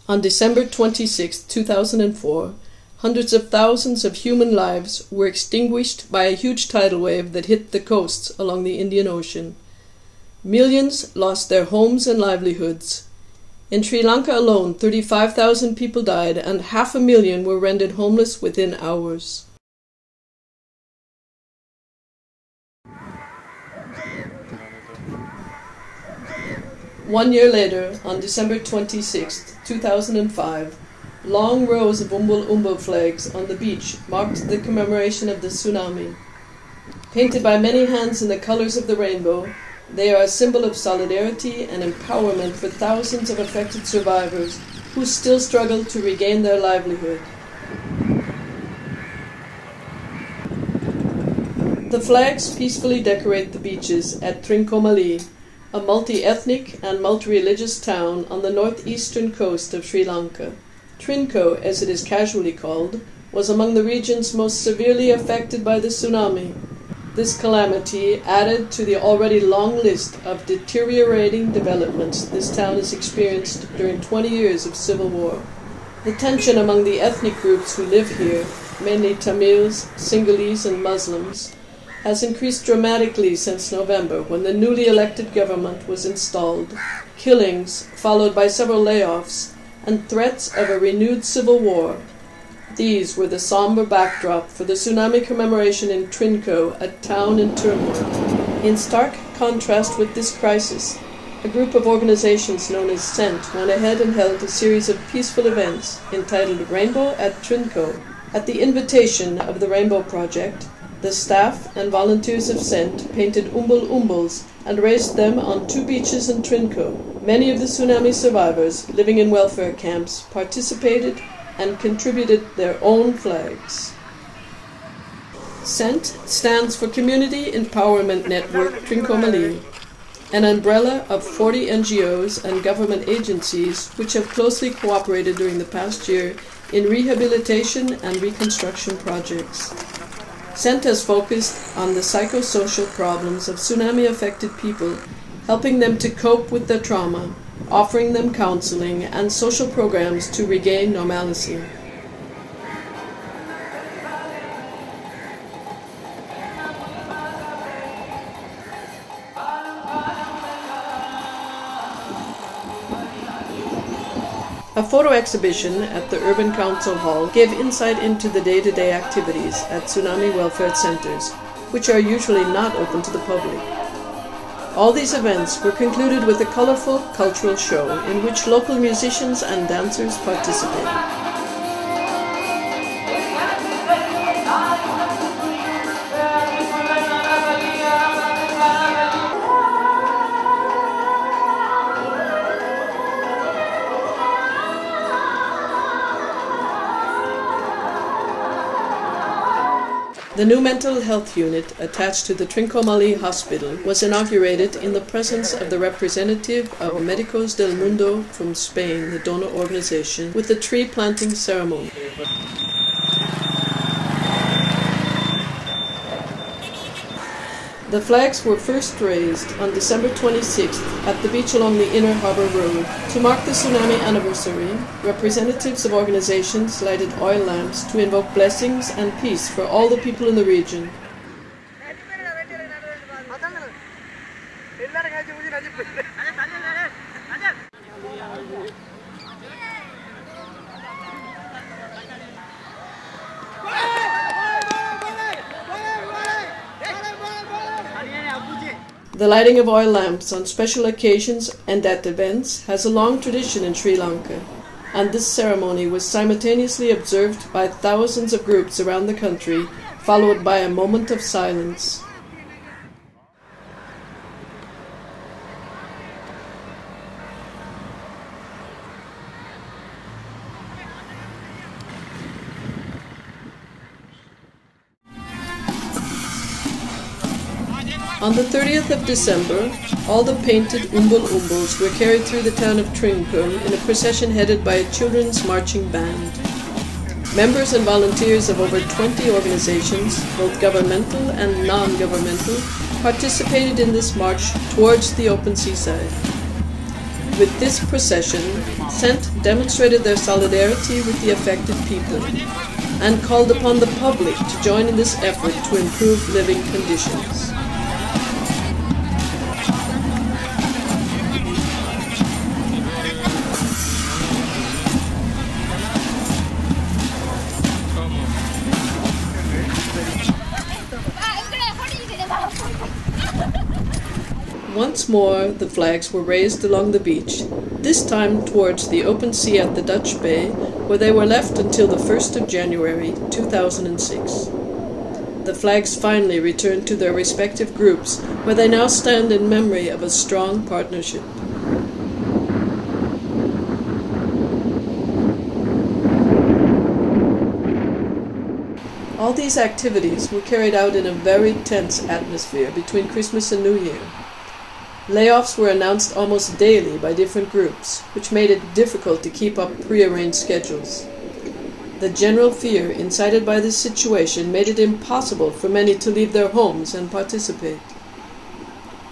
On December 26, 2004, hundreds of thousands of human lives were extinguished by a huge tidal wave that hit the coasts along the Indian Ocean. Millions lost their homes and livelihoods. In Sri Lanka alone, 35,000 people died and 500,000 were rendered homeless within hours. One year later, on December 26, 2005, long rows of Umbul Umbul flags on the beach marked the commemoration of the tsunami. Painted by many hands in the colors of the rainbow, they are a symbol of solidarity and empowerment for thousands of affected survivors who still struggle to regain their livelihood. The flags peacefully decorate the beaches at Trinco, a multi-ethnic and multi-religious town on the northeastern coast of Sri Lanka. Trinco, as it is casually called, was among the regions most severely affected by the tsunami. This calamity added to the already long list of deteriorating developments this town has experienced during 20 years of civil war. The tension among the ethnic groups who live here, mainly Tamils, Sinhalese and Muslims, has increased dramatically since November, when the newly elected government was installed. Killings, followed by several layoffs, and threats of a renewed civil war. These were the somber backdrop for the tsunami commemoration in Trinco, a town in turmoil. In stark contrast with this crisis, a group of organizations known as SENT went ahead and held a series of peaceful events entitled Rainbow at Trinco. At the invitation of the Rainbow Project, the staff and volunteers of SENT painted Umbul Umbuls and raised them on 2 beaches in Trinco. Many of the tsunami survivors living in welfare camps participated and contributed their own flags. SENT stands for Community Empowerment Network Trinco, an umbrella of 40 NGOs and government agencies which have closely cooperated during the past year in rehabilitation and reconstruction projects. SENT has focused on the psychosocial problems of tsunami-affected people, helping them to cope with their trauma, offering them counseling and social programs to regain normalcy. A photo exhibition at the Urban Council Hall gave insight into the day-to-day activities at tsunami welfare centers, which are usually not open to the public. All these events were concluded with a colorful cultural show in which local musicians and dancers participated. The new mental health unit attached to the Trinco Hospital was inaugurated in the presence of the representative of Médicos del Mundo from Spain, the donor organization, with a tree planting ceremony. The flags were first raised on December 26th at the beach along the Inner Harbor Road. To mark the tsunami anniversary, representatives of organizations lighted oil lamps to invoke blessings and peace for all the people in the region. The lighting of oil lamps on special occasions and at events has a long tradition in Sri Lanka, and this ceremony was simultaneously observed by thousands of groups around the country, followed by a moment of silence. On the 30th of December, all the painted umbul-umbuls were carried through the town of Trinco in a procession headed by a children's marching band. Members and volunteers of over 20 organizations, both governmental and non-governmental, participated in this march towards the open seaside. With this procession, SENT demonstrated their solidarity with the affected people and called upon the public to join in this effort to improve living conditions. Once more, the flags were raised along the beach, this time towards the open sea at the Dutch Bay, where they were left until the 1st of January 2006. The flags finally returned to their respective groups, where they now stand in memory of a strong partnership. All these activities were carried out in a very tense atmosphere between Christmas and New Year. Layoffs were announced almost daily by different groups, which made it difficult to keep up prearranged schedules. The general fear incited by this situation made it impossible for many to leave their homes and participate.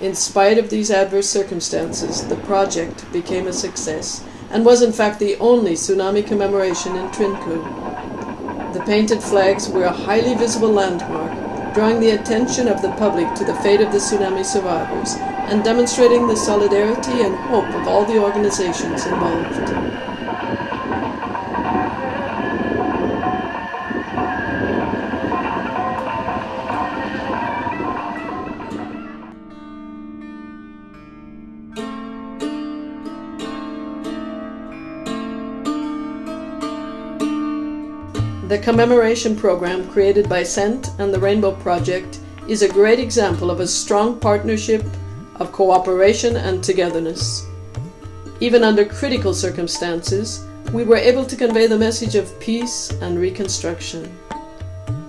In spite of these adverse circumstances, the project became a success and was in fact the only tsunami commemoration in Trinco. The painted flags were a highly visible landmark, drawing the attention of the public to the fate of the tsunami survivors and demonstrating the solidarity and hope of all the organizations involved. The commemoration program created by SENT and the Rainbow Project is a great example of a strong partnership of cooperation and togetherness. Even under critical circumstances, we were able to convey the message of peace and reconstruction.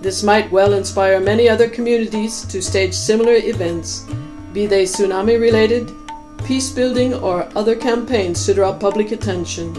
This might well inspire many other communities to stage similar events, be they tsunami-related, peace-building, or other campaigns to draw public attention.